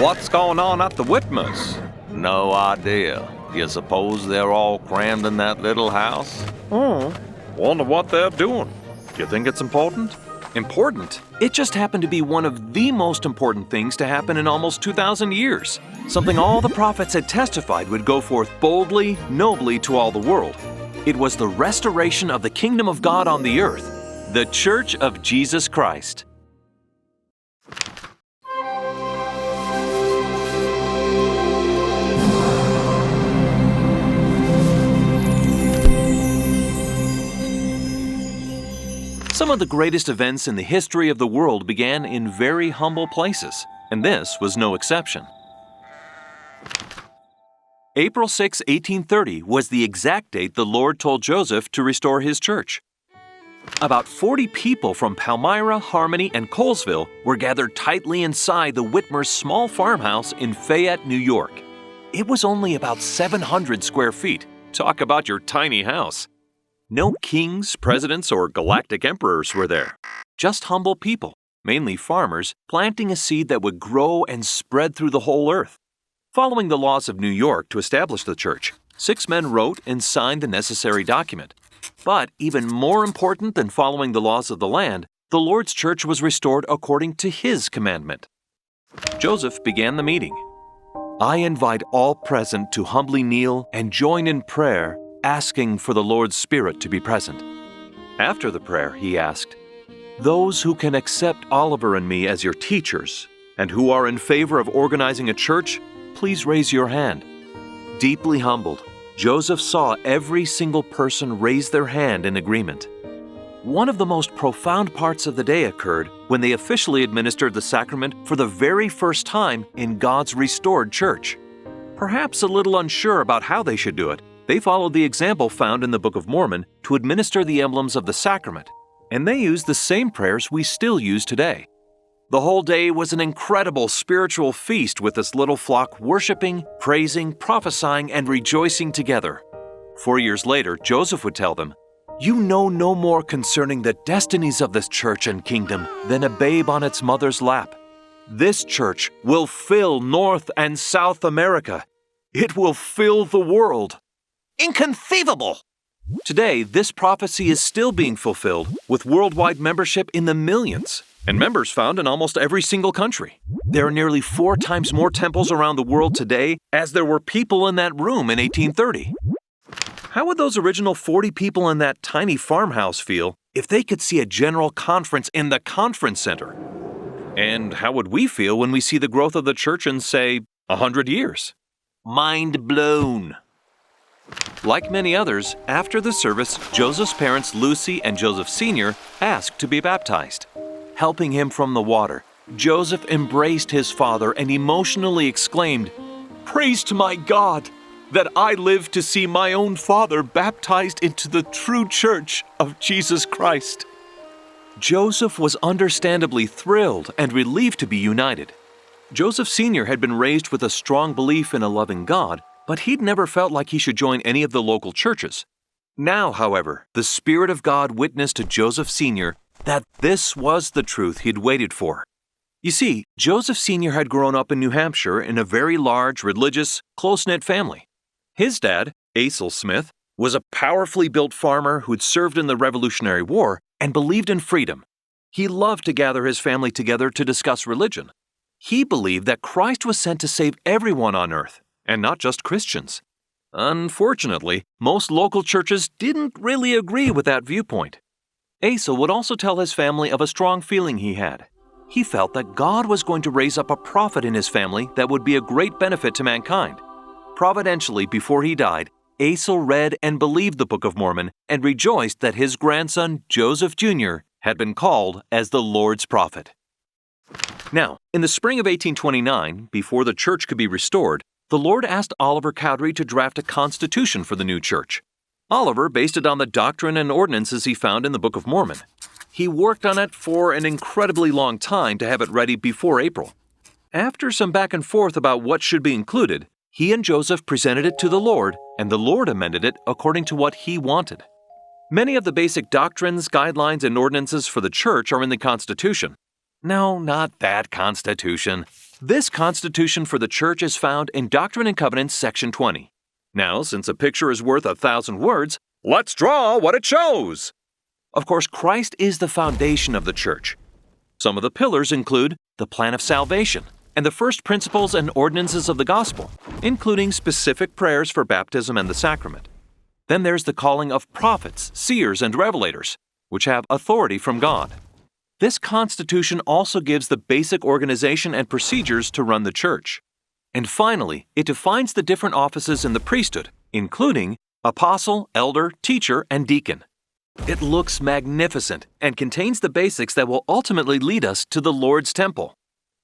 What's going on at the Whitmers? No idea. You suppose they're all crammed in that little house? Wonder what they're doing. You think it's important? Important? It just happened to be one of the most important things to happen in almost 2,000 years. Something all the prophets had testified would go forth boldly, nobly to all the world. It was the restoration of the kingdom of God on the earth, the Church of Jesus Christ. Some of the greatest events in the history of the world began in very humble places, and this was no exception. April 6, 1830 was the exact date the Lord told Joseph to restore his church. About 40 people from Palmyra, Harmony, and Colesville were gathered tightly inside the Whitmer's small farmhouse in Fayette, New York. It was only about 700 square feet. Talk about your tiny house. No kings, presidents, or galactic emperors were there. Just humble people, mainly farmers, planting a seed that would grow and spread through the whole earth. Following the laws of New York to establish the church, 6 men wrote and signed the necessary document. But even more important than following the laws of the land, the Lord's church was restored according to His commandment. Joseph began the meeting. I invite all present to humbly kneel and join in prayer, asking for the Lord's Spirit to be present. After the prayer, he asked, those who can accept Oliver and me as your teachers, and who are in favor of organizing a church, please raise your hand. Deeply humbled, Joseph saw every single person raise their hand in agreement. One of the most profound parts of the day occurred when they officially administered the sacrament for the very first time in God's restored church. Perhaps a little unsure about how they should do it, they followed the example found in the Book of Mormon to administer the emblems of the sacrament, and they used the same prayers we still use today. The whole day was an incredible spiritual feast with this little flock worshiping, praising, prophesying, and rejoicing together. 4 years later, Joseph would tell them, you know no more concerning the destinies of this church and kingdom than a babe on its mother's lap. This church will fill North and South America. It will fill the world. Inconceivable! Today, this prophecy is still being fulfilled with worldwide membership in the millions and members found in almost every single country. There are nearly 4 times more temples around the world today as there were people in that room in 1830. How would those original 40 people in that tiny farmhouse feel if they could see a general conference in the conference center? And how would we feel when we see the growth of the church in, say, 100 years? Mind blown! Like many others, after the service, Joseph's parents, Lucy and Joseph Sr., asked to be baptized. Helping him from the water, Joseph embraced his father and emotionally exclaimed, "Praise to my God that I live to see my own father baptized into the true church of Jesus Christ." Joseph was understandably thrilled and relieved to be united. Joseph Sr. had been raised with a strong belief in a loving God, but he'd never felt like he should join any of the local churches. Now, however, the Spirit of God witnessed to Joseph Sr. that this was the truth he'd waited for. You see, Joseph Sr. had grown up in New Hampshire in a very large, religious, close-knit family. His dad, Asa Smith, was a powerfully built farmer who'd served in the Revolutionary War and believed in freedom. He loved to gather his family together to discuss religion. He believed that Christ was sent to save everyone on earth, and not just Christians. Unfortunately, most local churches didn't really agree with that viewpoint. Asa would also tell his family of a strong feeling he had. He felt that God was going to raise up a prophet in his family that would be a great benefit to mankind. Providentially, before he died, Asa read and believed the Book of Mormon and rejoiced that his grandson, Joseph Jr., had been called as the Lord's prophet. Now, in the spring of 1829, before the church could be restored, the Lord asked Oliver Cowdery to draft a constitution for the new church. Oliver based it on the doctrine and ordinances he found in the Book of Mormon. He worked on it for an incredibly long time to have it ready before April. After some back and forth about what should be included, he and Joseph presented it to the Lord, and the Lord amended it according to what he wanted. Many of the basic doctrines, guidelines, and ordinances for the church are in the Constitution. No, not that Constitution. This Constitution for the Church is found in Doctrine and Covenants, Section 20. Now, since a picture is worth 1,000 words, let's draw what it shows. Of course, Christ is the foundation of the Church. Some of the pillars include the plan of salvation and the first principles and ordinances of the gospel, including specific prayers for baptism and the sacrament. Then there's the calling of prophets, seers, and revelators, which have authority from God. This Constitution also gives the basic organization and procedures to run the church. And finally, it defines the different offices in the priesthood, including apostle, elder, teacher, and deacon. It looks magnificent and contains the basics that will ultimately lead us to the Lord's temple.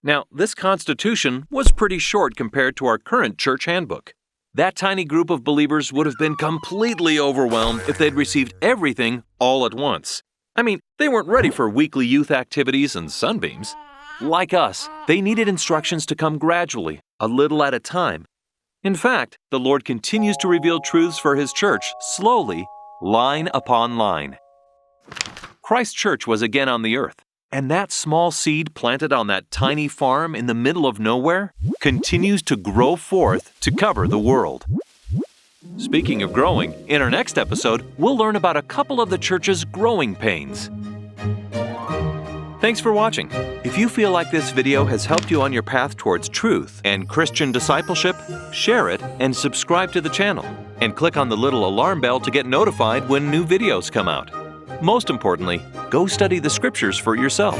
Now, this Constitution was pretty short compared to our current church handbook. That tiny group of believers would have been completely overwhelmed if they'd received everything all at once. I mean, they weren't ready for weekly youth activities and sunbeams. Like us, they needed instructions to come gradually, a little at a time. In fact, the Lord continues to reveal truths for His church slowly, line upon line. Christ's church was again on the earth, and that small seed planted on that tiny farm in the middle of nowhere continues to grow forth to cover the world. Speaking of growing, in our next episode, we'll learn about a couple of the church's growing pains. Thanks for watching. If you feel like this video has helped you on your path towards truth and Christian discipleship, share it and subscribe to the channel. And click on the little alarm bell to get notified when new videos come out. Most importantly, go study the scriptures for yourself.